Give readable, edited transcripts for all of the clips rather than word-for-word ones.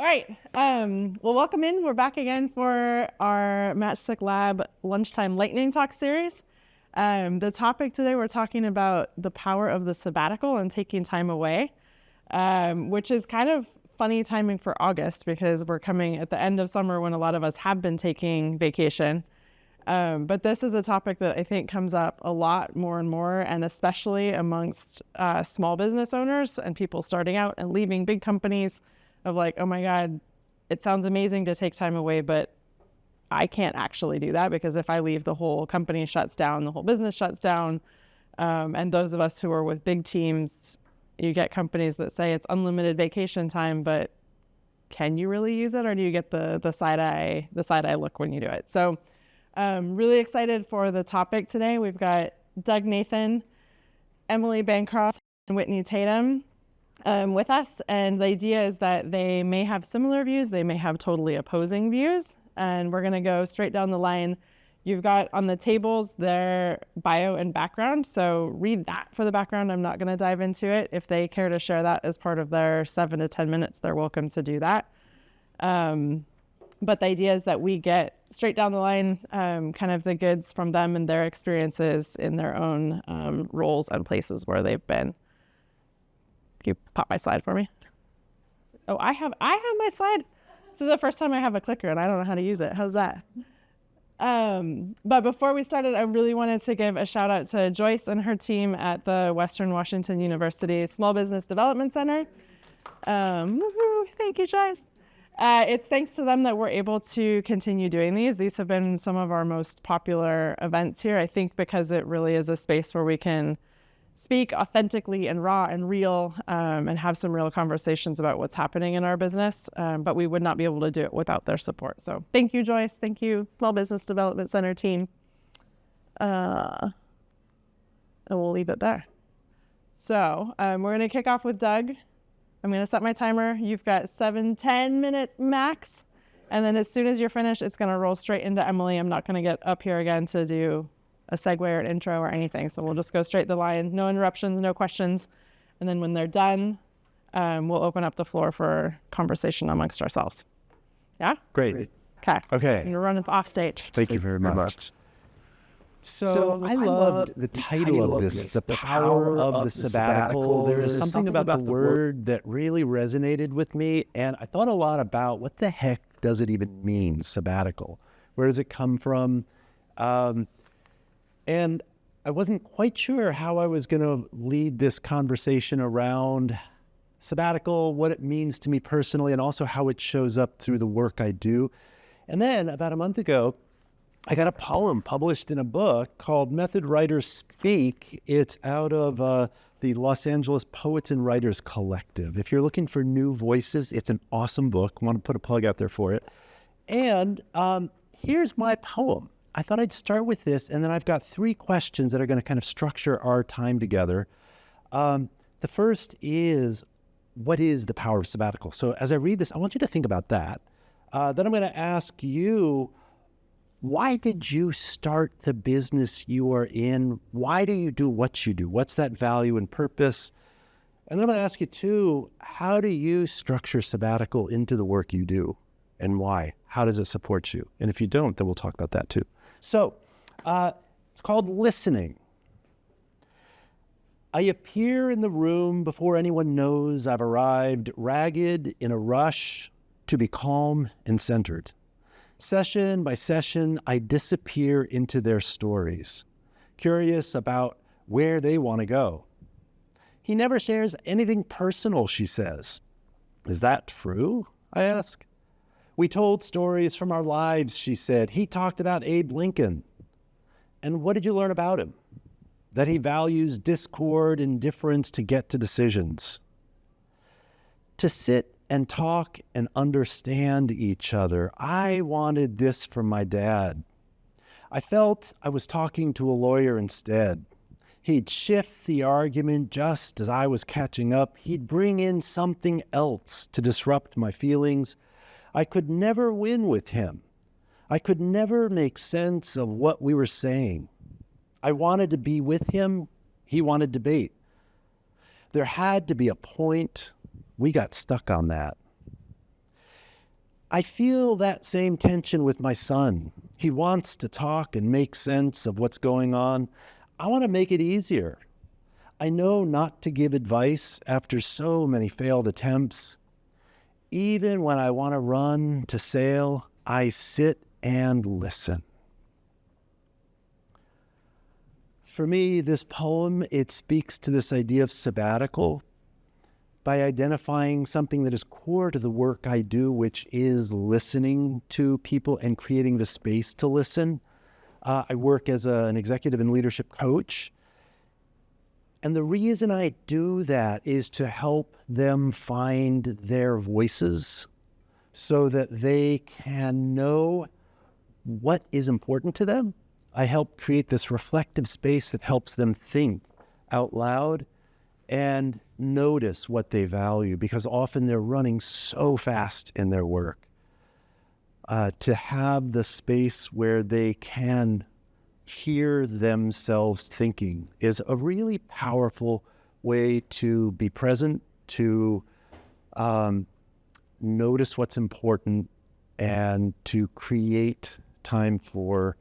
All right. Well, welcome in. We're back again for our Matchstick Lab Lunchtime Lightning Talk series. The topic today, we're talking about the power of the sabbatical and taking time away, which is kind of funny timing for August because we're coming at the end of summer when a lot of us have been taking vacation. But this is a topic that I think comes up a lot more and more, and especially amongst small business owners and people starting out and leaving big companies of like, oh my God, it sounds amazing to take time away, but I can't actually do that because if I leave, the whole company shuts down, the whole business shuts down. And those of us who are with big teams, you get companies that say it's unlimited vacation time, but can you really use it, or do you get the side eye look when you do it? So really excited for the topic today. We've got Doug Nathan, Emily Bancroft, and Whitney Tatum with us. And the idea is that they may have similar views, they may have totally opposing views. And we're going to go straight down the line. You've got on the tables their bio and background. So read that for the background. I'm not going to dive into it. If they care to share that as part of their 7 to 10 minutes, they're welcome to do that. But the idea is that we get straight down the line kind of the goods from them and their experiences in their own roles and places where they've been. Can you pop my slide for me? Oh, I have my slide. This is the first time I have a clicker and I don't know how to use it. How's that? But before we started, I really wanted to give a shout out to Joyce and her team at the Western Washington University Small Business Development Center. Thank you, Joyce. It's thanks to them that we're able to continue doing these. These have been some of our most popular events here, I think, because it really is a space where we can speak authentically and raw and real and have some real conversations about what's happening in our business. But we would not be able to do it without their support. So thank you, Joyce. Thank you, Small Business Development Center team. And we'll leave it there. So we're going to kick off with Doug. I'm going to set my timer. You've got 7-10 minutes max. And then as soon as you're finished, it's going to roll straight into Emily. I'm not going to get up here again to do a segue or an intro or anything. So we'll just go straight to the line. No interruptions, no questions. And then when they're done, we'll open up the floor for conversation amongst ourselves. Yeah? Great. Okay. You're running off stage. Thank you very much. So I loved the title of this, The Power of the Sabbatical. There is something about the word that really resonated with me, and I thought a lot about what the heck does it even mean, sabbatical? Where does it come from? And I wasn't quite sure how I was going to lead this conversation around sabbatical, what it means to me personally, and also how it shows up through the work I do. And then about a month ago, I got a poem published in a book called Method Writers Speak. It's out of the Los Angeles Poets and Writers Collective. If you're looking for new voices, it's an awesome book. I want to put a plug out there for it. And here's my poem. I thought I'd start with this, and then I've got 3 questions that are going to kind of structure our time together. The first is, what is the power of sabbatical? So as I read this, I want you to think about that. Then I'm going to ask you, why did you start the business you are in? Why do you do what you do? What's that value and purpose? And then I'm going to ask you too, how do you structure sabbatical into the work you do, and why? How does it support you? And if you don't, then we'll talk about that too. So it's called listening. I appear in the room before anyone knows I've arrived, ragged in a rush to be calm and centered. Session by session, I disappear into their stories, curious about where they want to go. He never shares anything personal, she says. Is that true? I ask. We told stories from our lives, she said. He talked about Abe Lincoln. And what did you learn about him? That he values discord and difference to get to decisions. To sit and talk and understand each other. I wanted this from my dad. I felt I was talking to a lawyer instead. He'd shift the argument just as I was catching up. He'd bring in something else to disrupt my feelings. I could never win with him. I could never make sense of what we were saying. I wanted to be with him. He wanted debate. There had to be a point. We got stuck on that. I feel that same tension with my son. He wants to talk and make sense of what's going on. I want to make it easier. I know not to give advice after so many failed attempts. Even when I want to run to sail, I sit and listen. For me, this poem, it speaks to this idea of sabbatical by identifying something that is core to the work I do, which is listening to people and creating the space to listen. I work as an executive and leadership coach. And the reason I do that is to help them find their voices so that they can know what is important to them. I help create this reflective space that helps them think out loud and notice what they value, because often they're running so fast in their work. To have the space where they can hear themselves thinking is a really powerful way to be present, to notice what's important, and to create time for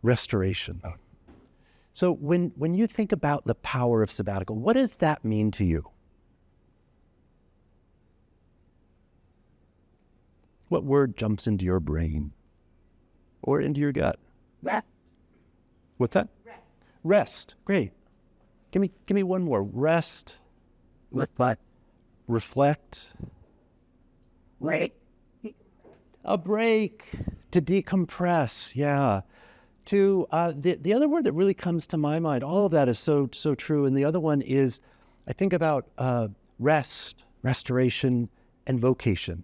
restoration. So when you think about the power of sabbatical, what does that mean to you? What word jumps into your brain or into your gut? Rest. What's that? Rest. Rest. Great. Give me one more. Rest. What? Reflect. Break. A break. To decompress. Yeah. To the other word that really comes to my mind, all of that is so true. And the other one is, I think about rest, restoration, and vocation.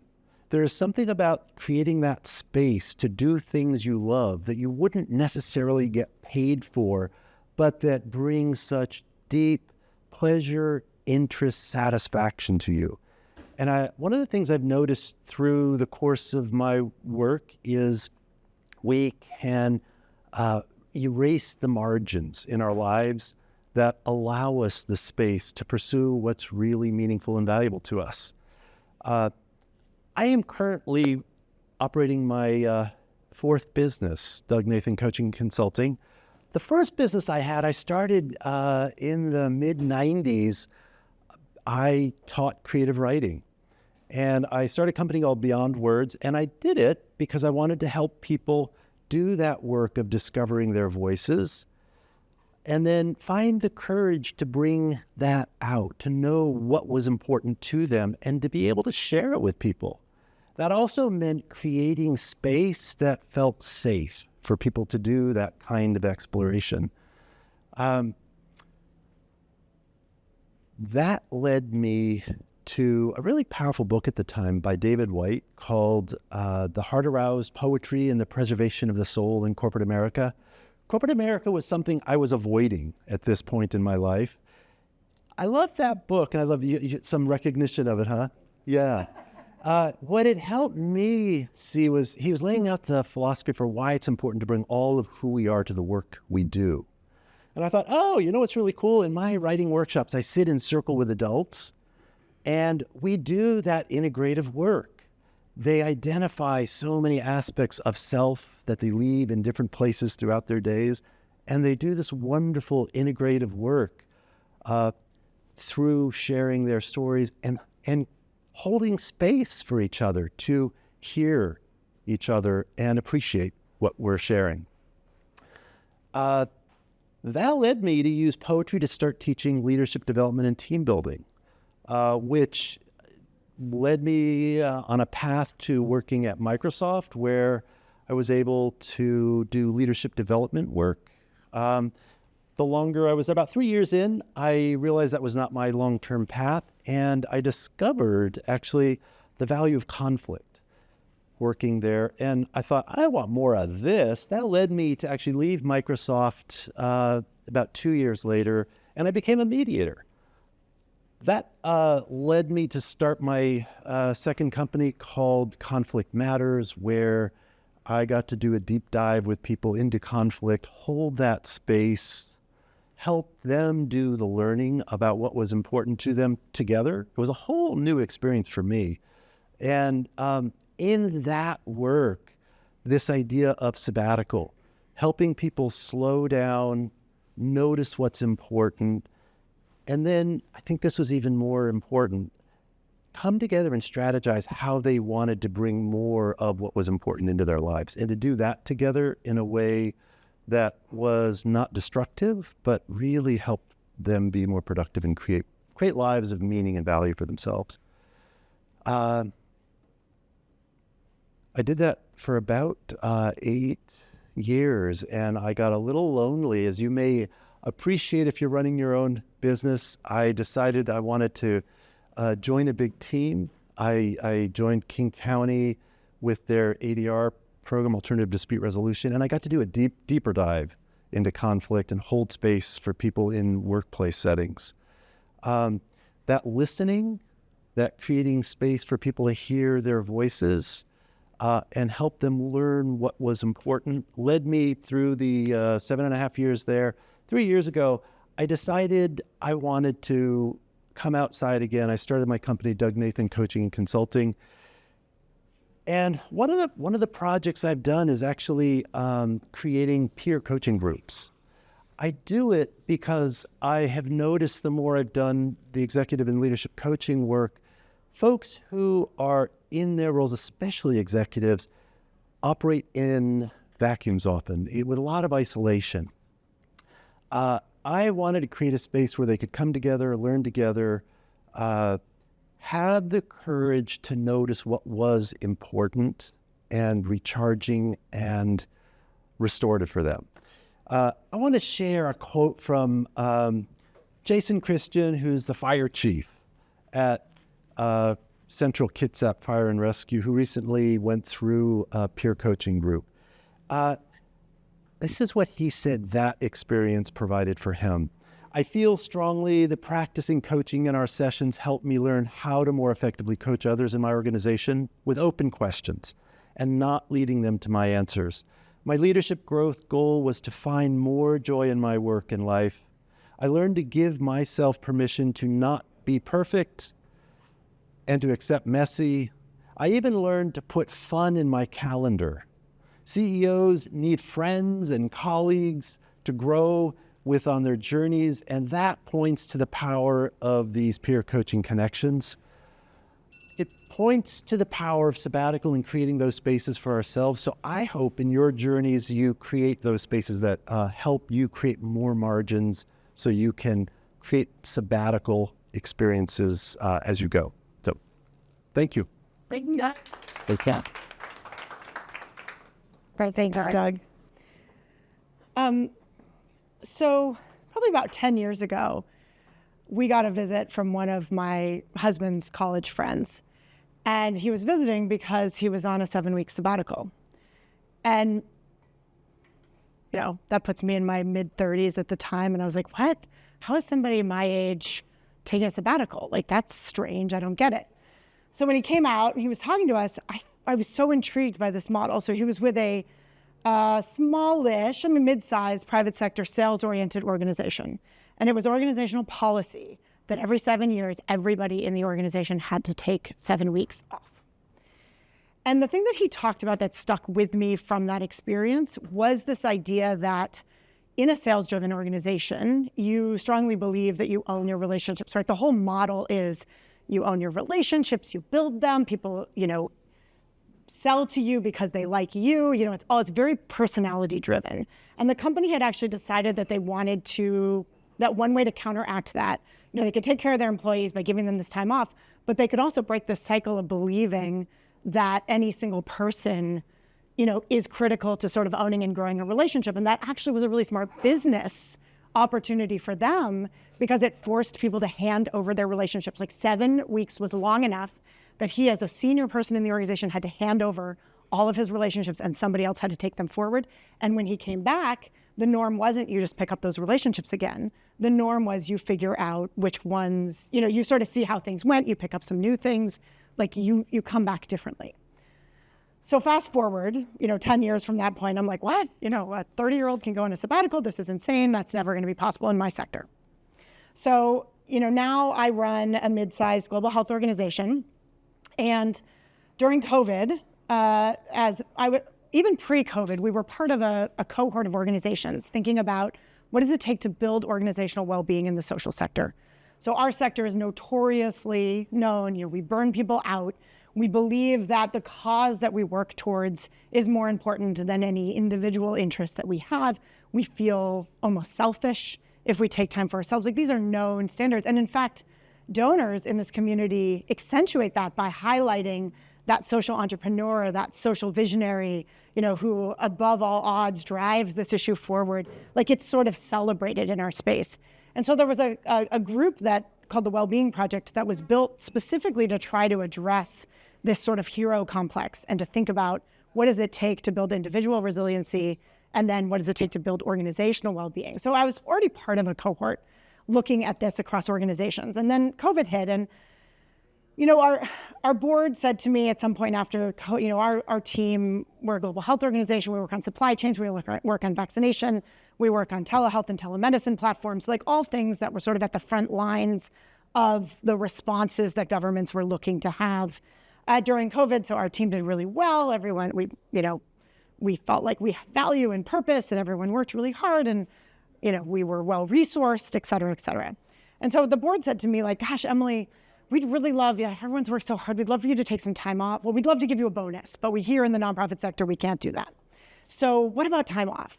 There is something about creating that space to do things you love that you wouldn't necessarily get paid for, but that brings such deep pleasure, interest, satisfaction to you. And one of the things I've noticed through the course of my work is we can erase the margins in our lives that allow us the space to pursue what's really meaningful and valuable to us. I am currently operating my fourth business, Doug Nathan Coaching Consulting. The first business I had, I started in the mid-90s. I taught creative writing. And I started a company called Beyond Words, and I did it because I wanted to help people do that work of discovering their voices and then find the courage to bring that out, to know what was important to them and to be able to share it with people. That also meant creating space that felt safe for people to do that kind of exploration. That led me to a really powerful book at the time by David White called The Heart-Aroused Poetry and the Preservation of the Soul in Corporate America. Corporate America was something I was avoiding at this point in my life. I love that book, and I love some recognition of it, huh? Yeah. What it helped me see was he was laying out the philosophy for why it's important to bring all of who we are to the work we do. And I thought, oh, you know what's really cool? In my writing workshops, I sit in circle with adults, and we do that integrative work. They identify so many aspects of self that they leave in different places throughout their days, and they do this wonderful integrative work through sharing their stories and holding space for each other to hear each other and appreciate what we're sharing. That led me to use poetry to start teaching leadership development and team building, which led me on a path to working at Microsoft, where I was able to do leadership development work. The longer I was, about 3 years in, I realized that was not my long-term path, and I discovered actually the value of conflict working there. And I thought, I want more of this. That led me to actually leave Microsoft about 2 years later, and I became a mediator. That led me to start my second company called Conflict Matters, where I got to do a deep dive with people into conflict, hold that space, help them do the learning about what was important to them together. It was a whole new experience for me. And in that work, this idea of sabbatical, helping people slow down, notice what's important, and then I think this was even more important, come together and strategize how they wanted to bring more of what was important into their lives, and to do that together in a way that was not destructive, but really helped them be more productive and create lives of meaning and value for themselves. I did that for about 8 years, and I got a little lonely. As you may appreciate if you're running your own business, I decided I wanted to join a big team. I joined King County with their ADR program, Alternative Dispute Resolution, and I got to do a deeper dive into conflict and hold space for people in workplace settings. That listening, that creating space for people to hear their voices and help them learn what was important led me through the 7.5 years there. 3 years ago, I decided I wanted to come outside again. I started my company, Doug Nathan Coaching and Consulting. And one of the projects I've done is actually creating peer coaching groups. I do it because I have noticed the more I've done the executive and leadership coaching work, folks who are in their roles, especially executives, operate in vacuums often, with a lot of isolation. I wanted to create a space where they could come together, learn together, have the courage to notice what was important and recharging and restorative for them. I want to share a quote from Jason Christian, who's the fire chief at Central Kitsap Fire and Rescue, who recently went through a peer coaching group. This is what he said that experience provided for him. I feel strongly that practicing coaching in our sessions helped me learn how to more effectively coach others in my organization with open questions and not leading them to my answers. My leadership growth goal was to find more joy in my work and life. I learned to give myself permission to not be perfect and to accept messy. I even learned to put fun in my calendar. CEOs need friends and colleagues to grow with on their journeys, and that points to the power of these peer coaching connections. It points to the power of sabbatical and creating those spaces for ourselves. So I hope in your journeys you create those spaces that help you create more margins so you can create sabbatical experiences as you go. So thank you. Thank you. Thanks, Doug. So probably about 10 years ago, we got a visit from one of my husband's college friends. And he was visiting because he was on a 7-week sabbatical. And, you know, that puts me in my mid-30s at the time. And I was like, what? How is somebody my age taking a sabbatical? Like, that's strange. I don't get it. So when he came out and he was talking to us, I was so intrigued by this model. So he was with a smallish, mid-sized private sector sales-oriented organization. And it was organizational policy that every 7 years, everybody in the organization had to take 7 weeks off. And the thing that he talked about that stuck with me from that experience was this idea that in a sales-driven organization, you strongly believe that you own your relationships, right? The whole model is you own your relationships, you build them, people, sell to you because they like you. It's very personality driven. And the company had actually decided that they wanted that one way to counteract that, they could take care of their employees by giving them this time off, but they could also break the cycle of believing that any single person, is critical to sort of owning and growing a relationship. And that actually was a really smart business opportunity for them because it forced people to hand over their relationships. Like 7 weeks was long enough that he, as a senior person in the organization, had to hand over all of his relationships and somebody else had to take them forward. And when he came back, the norm wasn't you just pick up those relationships again. The norm was you figure out which ones, you sort of see how things went, you pick up some new things, like you come back differently. So fast forward, 10 years from that point, I'm like, what? A 30-year-old can go on a sabbatical? This is insane. That's never going to be possible in my sector. So, now I run a mid-sized global health organization. And during COVID, even pre-COVID, we were part of a cohort of organizations thinking about what does it take to build organizational well-being in the social sector. So our sector is notoriously known, we burn people out. We believe that the cause that we work towards is more important than any individual interest that we have. We feel almost selfish if we take time for ourselves. Like, these are known standards. And in fact, donors in this community accentuate that by highlighting that social entrepreneur, that social visionary, who above all odds drives this issue forward. Like, it's sort of celebrated in our space. And so there was a group that called the Wellbeing Project that was built specifically to try to address this sort of hero complex and to think about what does it take to build individual resiliency, and then what does it take to build organizational well-being. So I was already part of a cohort looking at this across organizations. And then COVID hit, and our board said to me at some point after, our team, we're a global health organization, we work on supply chains, we work on vaccination, we work on telehealth and telemedicine platforms, like all things that were sort of at the front lines of the responses that governments were looking to have during COVID. So our team did really well. Everyone, we felt like we had value and purpose, and everyone worked really hard, and we were well-resourced, et cetera, et cetera. And so the board said to me, like, gosh, Emily, we'd really love, everyone's worked so hard, we'd love for you to take some time off. Well, we'd love to give you a bonus, but we here in the nonprofit sector, we can't do that. So what about time off?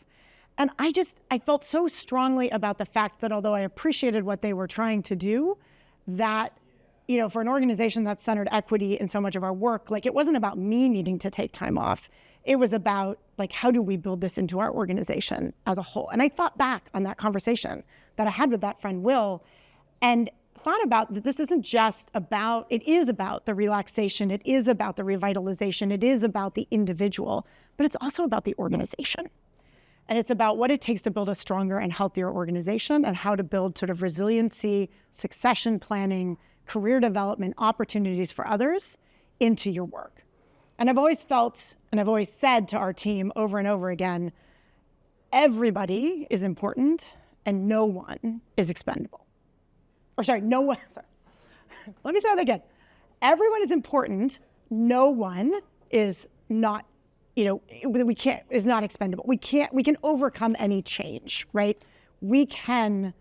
And I felt so strongly about the fact that although I appreciated what they were trying to do, that, for an organization that centered equity in so much of our work, like, it wasn't about me needing to take time off. It was about, like, how do we build this into our organization as a whole? And I thought back on that conversation that I had with that friend, Will, and thought about that this isn't just about, it is about the relaxation, it is about the revitalization, it is about the individual, but it's also about the organization. And it's about what it takes to build a stronger and healthier organization, and how to build sort of resiliency, succession planning, career development, opportunities for others into your work. And I've always felt, and I've always said to our team over and over again, everybody is important and no one is expendable. Let me say that again. Everyone is important. No one is not, is not expendable. We can overcome any change, right? We can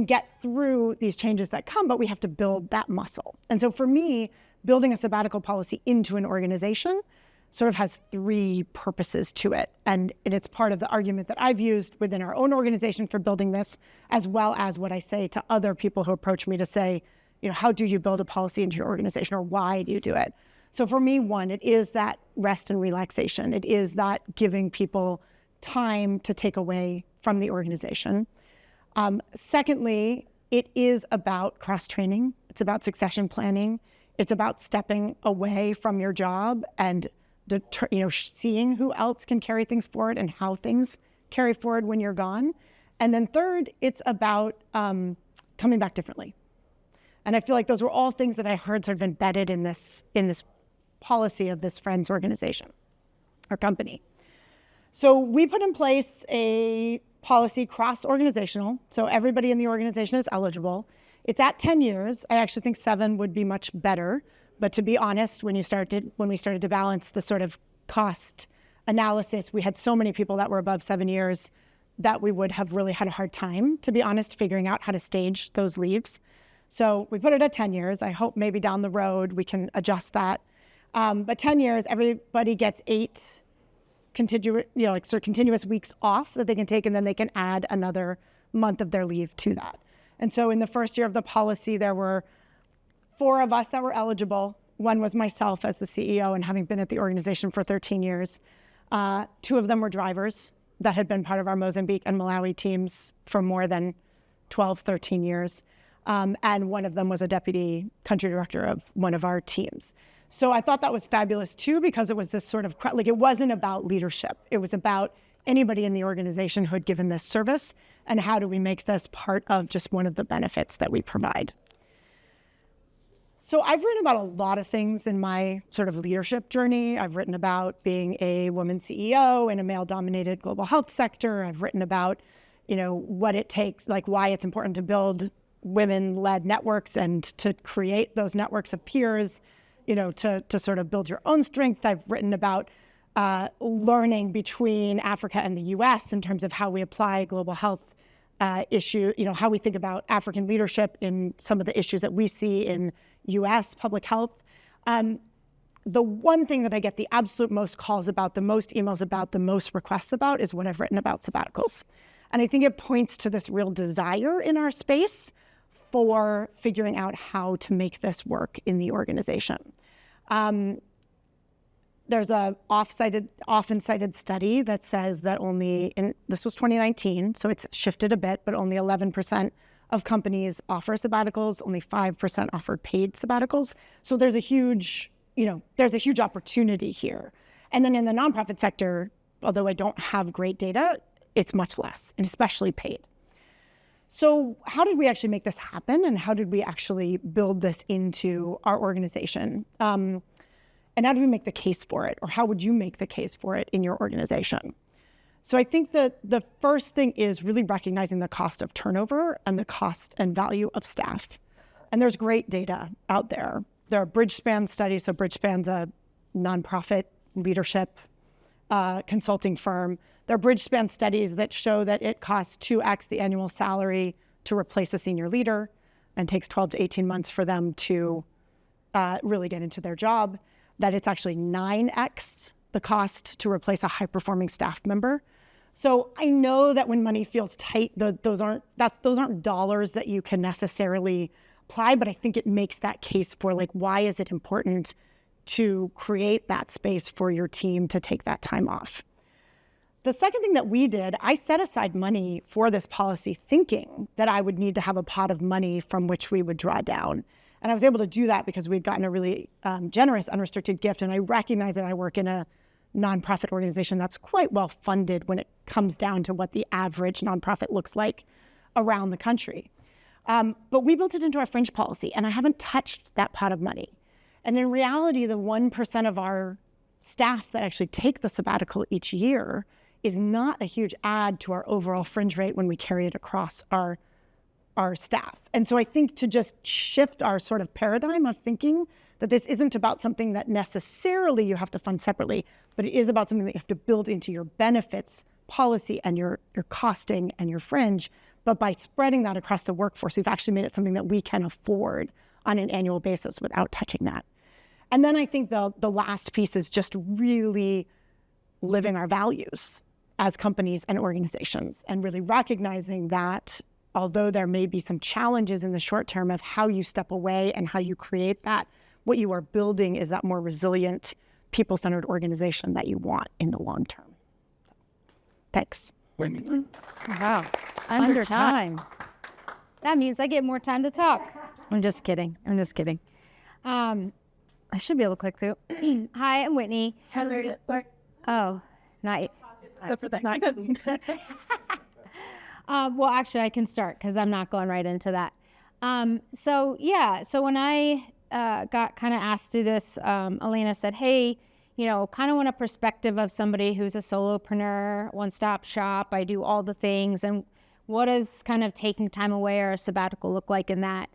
get through these changes that come, but we have to build that muscle. And so for me, building a sabbatical policy into an organization sort of has three purposes to it. And it's part of the argument that I've used within our own organization for building this, as well as what I say to other people who approach me to say, how do you build a policy into your organization, or why do you do it? So for me, one, it is that rest and relaxation. It is that giving people time to take away from the organization. Secondly, it is about cross-training. It's about succession planning. It's about stepping away from your job and seeing who else can carry things forward and how things carry forward when you're gone. And then third, it's about coming back differently. And I feel like those were all things that I heard sort of embedded in this policy of this friend's organization or company. So we put in place a policy cross-organizational. So everybody in the organization is eligible. It's at 10 years. I actually think 7 would be much better. But to be honest, when we started to balance the sort of cost analysis, we had so many people that were above 7 years that we would have really had a hard time, to be honest, figuring out how to stage those leaves. So we put it at 10 years. I hope maybe down the road we can adjust that. But 10 years, everybody gets 8 continuous weeks off that they can take, and then they can add another month of their leave to that. And so in the first year of the policy, there were 4 of us that were eligible. One was myself as the CEO and having been at the organization for 13 years. 2 of them were drivers that had been part of our Mozambique and Malawi teams for more than 12, 13 years. And one of them was a deputy country director of one of our teams. So I thought that was fabulous too, because it was this sort of, it wasn't about leadership. It was about anybody in the organization who had given this service, and how do we make this part of just one of the benefits that we provide. So I've written about a lot of things in my sort of leadership journey. I've written about being a woman CEO in a male-dominated global health sector. I've written about, what it takes, like why it's important to build women-led networks and to create those networks of peers, to sort of build your own strength. I've written about learning between Africa and the US in terms of how we apply global health issue, how we think about African leadership in some of the issues that we see in US public health. The one thing that I get the absolute most calls about, the most emails about, the most requests about is what I've written about sabbaticals. And I think it points to this real desire in our space for figuring out how to make this work in the organization. There's a often cited study that says that this was 2019, so it's shifted a bit, but only 11% of companies offer sabbaticals, only 5% offer paid sabbaticals. So there's a huge opportunity here. And then in the nonprofit sector, although I don't have great data, it's much less, and especially paid. So how did we actually make this happen, and how did we actually build this into our organization? And how do we make the case for it, or how would you make the case for it in your organization? So I think that the first thing is really recognizing the cost of turnover and the cost and value of staff. And there's great data out there. There are Bridgespan studies. So Bridgespan's a nonprofit leadership consulting firm. There are Bridgespan studies that show that it costs 2x the annual salary to replace a senior leader and takes 12 to 18 months for them to really get into their job, that it's actually 9x the cost to replace a high-performing staff member. So I know that when money feels tight, those aren't dollars that you can necessarily apply, but I think it makes that case for why is it important to create that space for your team to take that time off. The second thing that we did, I set aside money for this policy thinking that I would need to have a pot of money from which we would draw down. And I was able to do that because we'd gotten a really generous unrestricted gift. And I recognize that I work in a nonprofit organization that's quite well funded when it comes down to what the average nonprofit looks like around the country. But we built it into our fringe policy, and I haven't touched that pot of money. And in reality, the 1% of our staff that actually take the sabbatical each year is not a huge add to our overall fringe rate when we carry it across our staff. And so I think to just shift our sort of paradigm of thinking that this isn't about something that necessarily you have to fund separately, but it is about something that you have to build into your benefits policy and your costing and your fringe. But by spreading that across the workforce, we've actually made it something that we can afford on an annual basis without touching that. And then I think the last piece is just really living our values as companies and organizations, and really recognizing that although there may be some challenges in the short term of how you step away and how you create that, what you are building is that more resilient, people-centered organization that you want in the long term. Thanks. Wow. Under time. That means I get more time to talk. I'm just kidding. I should be able to click through. Hi, I'm Whitney. Oh, not yet. Well, actually, I can start because I'm not going right into that. So when I got kind of asked to do this, Elena said, hey, kind of want a perspective of somebody who's a solopreneur, one-stop shop. I do all the things. And what does kind of taking time away or a sabbatical look like in that?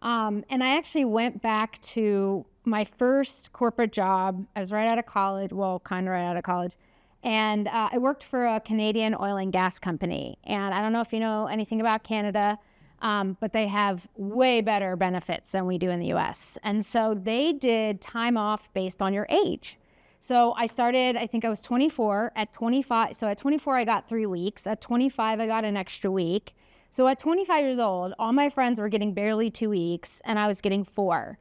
And I actually went back to my first corporate job. I was right out of college, kind of right out of college. And I worked for a Canadian oil and gas company. And I don't know if you know anything about Canada, but they have way better benefits than we do in the US. And so they did time off based on your age. So I started, I think I was 24. At 25, so at 24, I got 3 weeks. At 25, I got an extra week. So at 25 years old, all my friends were getting barely 2 weeks, and I was getting 4.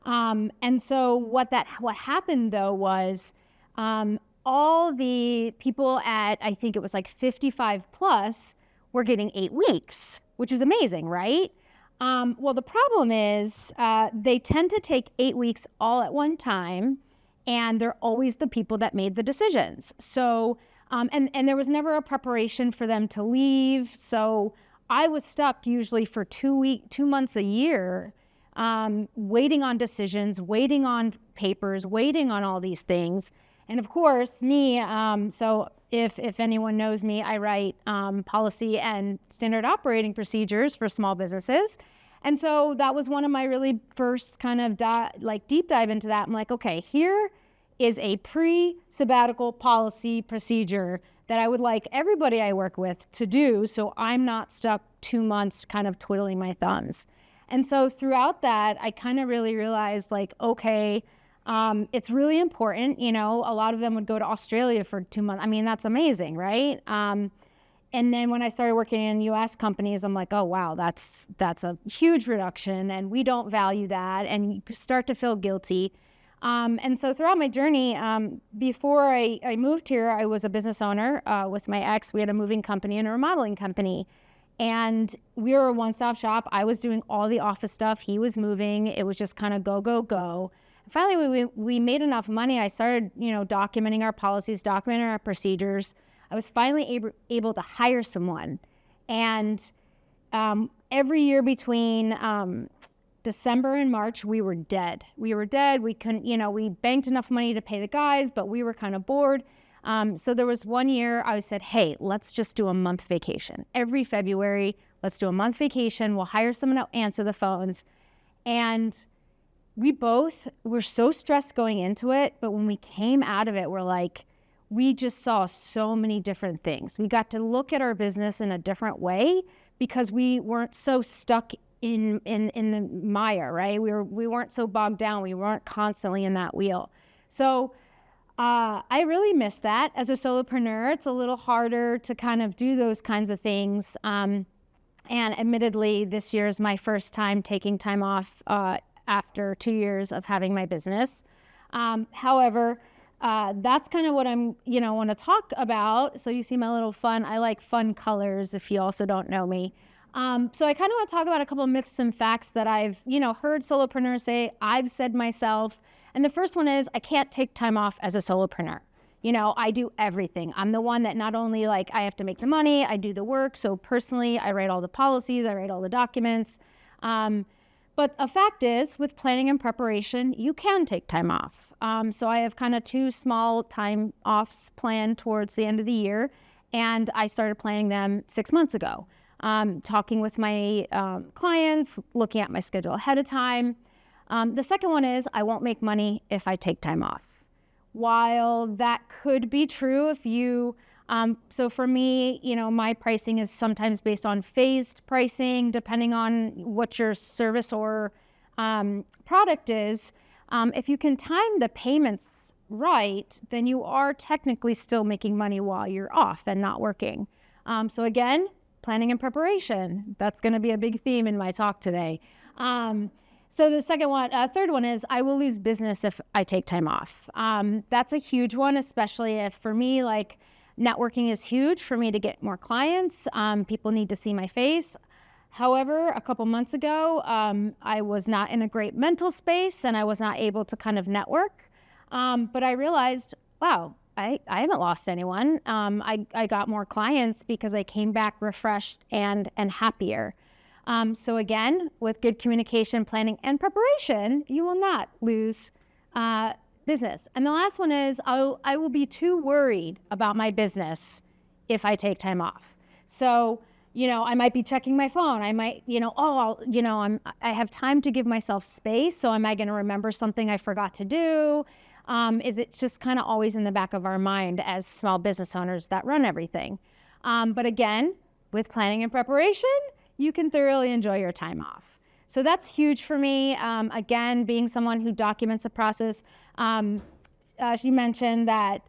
And so what happened though was all the people at, I think it was like 55 plus, were getting 8 weeks, which is amazing, right? Well, the problem is they tend to take 8 weeks all at one time, and they're always the people that made the decisions. So, and there was never a preparation for them to leave. So I was stuck usually for 2 months a year waiting on decisions, waiting on papers, waiting on all these things. And of course, me, so if anyone knows me, I write policy and standard operating procedures for small businesses. And so that was one of my really first kind of deep dive into that. I'm like, okay, here is a pre-sabbatical policy procedure that I would like everybody I work with to do, so I'm not stuck 2 months kind of twiddling my thumbs. And so throughout that, I kind of really realized, like, okay, it's really important. You know, a lot of them would go to Australia for 2 months. I mean, that's amazing, right? And then when I started working in U.S. companies, I'm like, oh, wow, that's a huge reduction, and we don't value that, and you start to feel guilty. And so throughout my journey, before I moved here, I was a business owner with my ex. We had a moving company and a remodeling company, and we were a one-stop shop. I was doing all the office stuff. He was moving. It was just kind of go, go, go. Finally, we made enough money. I started, documenting our policies, documenting our procedures. I was finally able to hire someone. And every year between December and March, we were dead. We couldn't, we banked enough money to pay the guys, but we were kind of bored. So there was one year I said, hey, let's just do a month vacation. Every February, let's do a month vacation. We'll hire someone to answer the phones. And we both were so stressed going into it, but when we came out of it, we're like, we just saw so many different things. We got to look at our business in a different way because we weren't so stuck in the mire, right? We weren't so bogged down. We weren't constantly in that wheel. So I really miss that as a solopreneur. It's a little harder to kind of do those kinds of things. And admittedly, this year is my first time taking time off after 2 years of having my business. However, that's kind of what I'm, want to talk about. So you see my little I like fun colors if you also don't know me. So I kind of want to talk about a couple of myths and facts that I've, heard solopreneurs say, I've said myself. And the first one is I can't take time off as a solopreneur. I do everything. I'm the one that not only I have to make the money, I do the work. So personally, I write all the policies, I write all the documents. But a fact is, with planning and preparation, you can take time off. So I have kind of 2 small time offs planned towards the end of the year, and I started planning them 6 months ago. Talking with my clients, looking at my schedule ahead of time. The second one is I won't make money if I take time off. While that could be true if you so for me, my pricing is sometimes based on phased pricing, depending on what your service or product is. If you can time the payments right, then you are technically still making money while you're off and not working. So again, planning and preparation, that's going to be a big theme in my talk today. So the third one is I will lose business if I take time off. That's a huge one, especially if for me, networking is huge for me to get more clients. People need to see my face. However, a couple months ago, I was not in a great mental space and I was not able to kind of network. But I realized, wow, I haven't lost anyone. I got more clients because I came back refreshed and happier. So again, with good communication, planning, and preparation, you will not lose business. And the last one is I will be too worried about my business if I take time off. So, I might be checking my phone. I might, I have time to give myself space. So am I going to remember something I forgot to do? Is it just kind of always in the back of our mind as small business owners that run everything? But again, with planning and preparation, you can thoroughly enjoy your time off. So that's huge for me. Again, being someone who documents the process, she mentioned that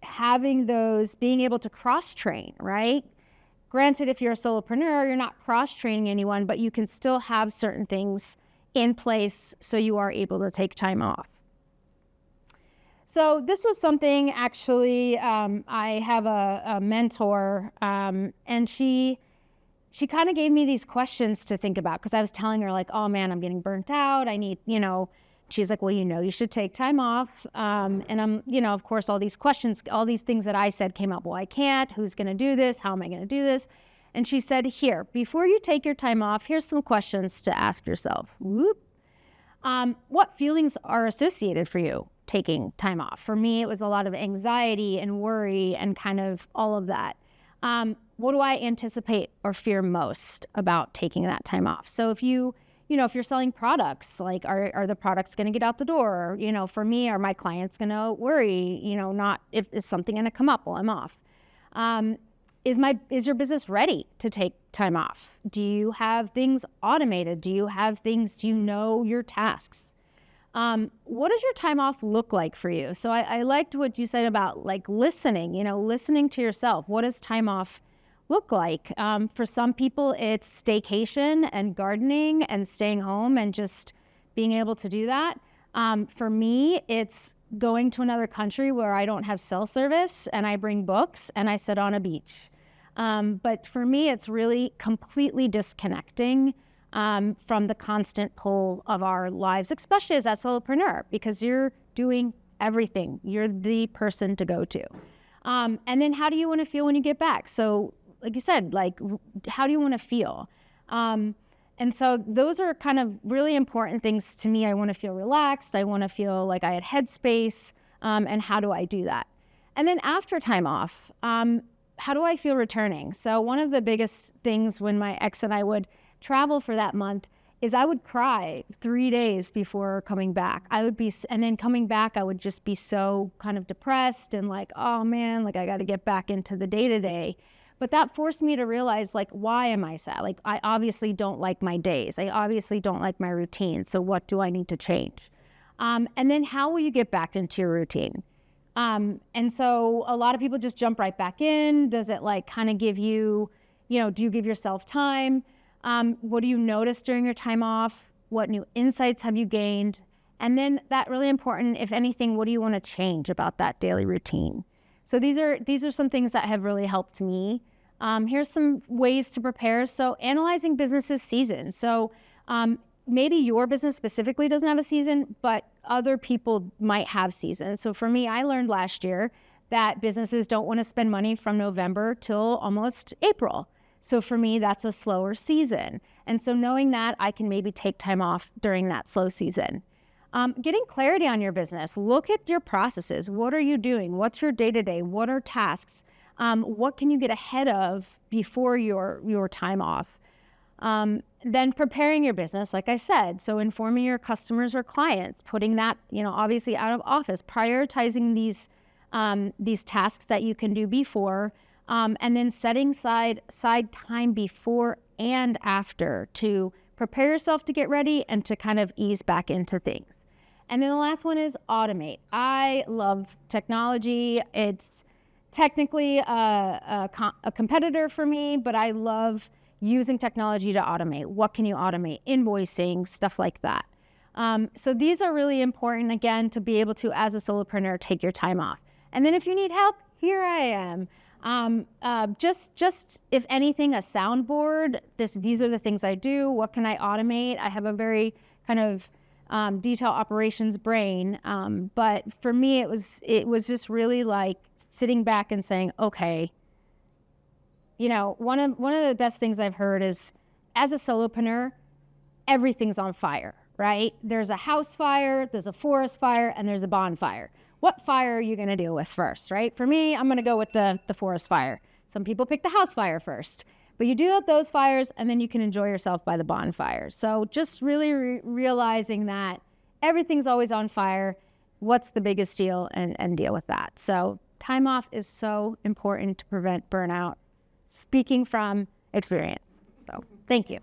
having those, being able to cross-train, right? Granted, if you're a solopreneur, you're not cross-training anyone, but you can still have certain things in place so you are able to take time off. So this was something actually, I have a mentor, and she kind of gave me these questions to think about because I was telling her oh man, I'm getting burnt out. I need, she's like, well, you should take time off. And I'm, of course, all these questions, all these things that I said came up. Well, I can't. Who's going to do this? How am I going to do this? And she said, here, before you take your time off, here's some questions to ask yourself. Whoop. What feelings are associated for you taking time off? For me, it was a lot of anxiety and worry and kind of all of that. What do I anticipate or fear most about taking that time off? So if if you're selling products, like are the products going to get out the door? For me, are my clients going to worry, not if is something going to come up while I'm off? Is your business ready to take time off? Do you have things automated? Do you know your tasks? What does your time off look like for you? So I liked what you said about like listening to yourself. What does time off look like? For some people, it's staycation and gardening and staying home and just being able to do that. For me, it's going to another country where I don't have cell service and I bring books and I sit on a beach. But for me, it's really completely disconnecting from the constant pull of our lives, especially as that solopreneur, because you're doing everything. You're the person to go to. And then how do you want to feel when you get back? So like you said, how do you want to feel? And so those are kind of really important things to me. I want to feel relaxed. I want to feel like I had headspace. And how do I do that? And then after time off, how do I feel returning? So one of the biggest things when my ex and I would travel for that month is I would cry 3 days before coming back. And then coming back, I would just be so kind of depressed and like, oh man, like I got to get back into the day-to-day. But that forced me to realize, like, why am I sad? Like, I obviously don't like my days. I obviously don't like my routine. So what do I need to change? And then how will you get back into your routine? And so a lot of people just jump right back in. Does it like kind of give you, do you give yourself time? What do you notice during your time off? What new insights have you gained? And then that really important, if anything, what do you want to change about that daily routine? So these are some things that have really helped me. Here's some ways to prepare. So analyzing businesses' seasons. So maybe your business specifically doesn't have a season, but other people might have seasons. So for me, I learned last year that businesses don't want to spend money from November till almost April. So for me, that's a slower season. And so knowing that, I can maybe take time off during that slow season. Getting clarity on your business. Look at your processes. What are you doing? What's your day-to-day? What are tasks? What can you get ahead of before your time off? Then preparing your business, like I said. So informing your customers or clients, putting that, obviously out of office, prioritizing these tasks that you can do before, and then setting side time before and after to prepare yourself to get ready and to kind of ease back into things. And then the last one is automate. I love technology. It's technically a competitor for me, but I love using technology to automate. What can you automate? Invoicing, stuff like that. So these are really important, again, to be able to, as a solopreneur, take your time off. And then if you need help, here I am. Just if anything, a soundboard. These are the things I do. What can I automate? I have a very kind of detail operations brain. But for me, it was just really like sitting back and saying, okay, one of the best things I've heard is, as a solopreneur, everything's on fire, right? There's a house fire, there's a forest fire, and there's a bonfire. What fire are you going to deal with first, right? For me, I'm going to go with the forest fire. Some people pick the house fire first. But you deal with those fires, and then you can enjoy yourself by the bonfire. So just really realizing that everything's always on fire. What's the biggest deal? And deal with that. So time off is so important to prevent burnout. Speaking from experience. So thank you.